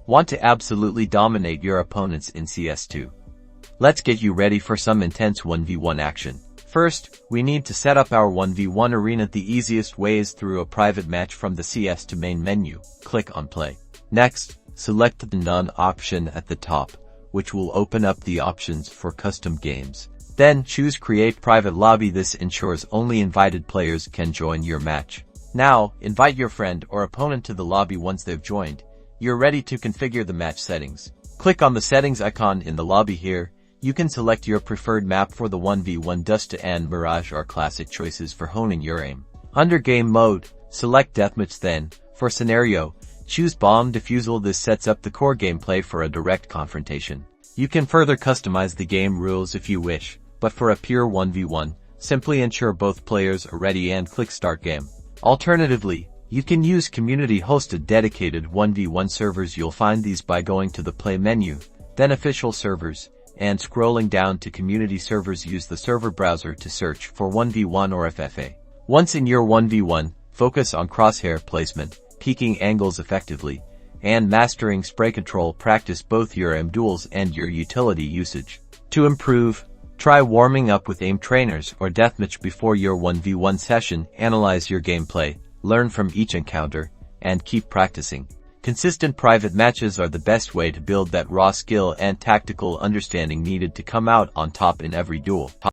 Want to absolutely dominate your opponents in CS2? Let's get you ready for some intense 1v1 action. First, we need to set up our 1v1 arena. The easiest way is through a private match from the CS2 main menu. Click on play. Next, select the none option at the top, which will open up the options for custom games. Then choose create private lobby. This ensures only invited players can join your match. Now, invite your friend or opponent to the lobby. Once they've joined, you're ready to configure the match settings. Click on the settings icon in the lobby here. You can select your preferred map for the 1v1. Dust and Mirage are classic choices for honing your aim. Under game mode, select Deathmatch. Then, for scenario, choose bomb defusal. This sets up the core gameplay for a direct confrontation. You can further customize the game rules if you wish, but for a pure 1v1, simply ensure both players are ready and click start game. Alternatively, you can use community-hosted dedicated 1v1 servers. You'll find these by going to the play menu, then official servers, and scrolling down to community servers. Use the server browser to search for 1v1 or FFA. Once in your 1v1, focus on crosshair placement, peeking angles effectively, and mastering spray control. Practice both your aim duels and your utility usage. To improve, try warming up with aim trainers or deathmatch before your 1v1 session. Analyze your gameplay, learn from each encounter, and keep practicing. Consistent private matches are the best way to build that raw skill and tactical understanding needed to come out on top in every duel.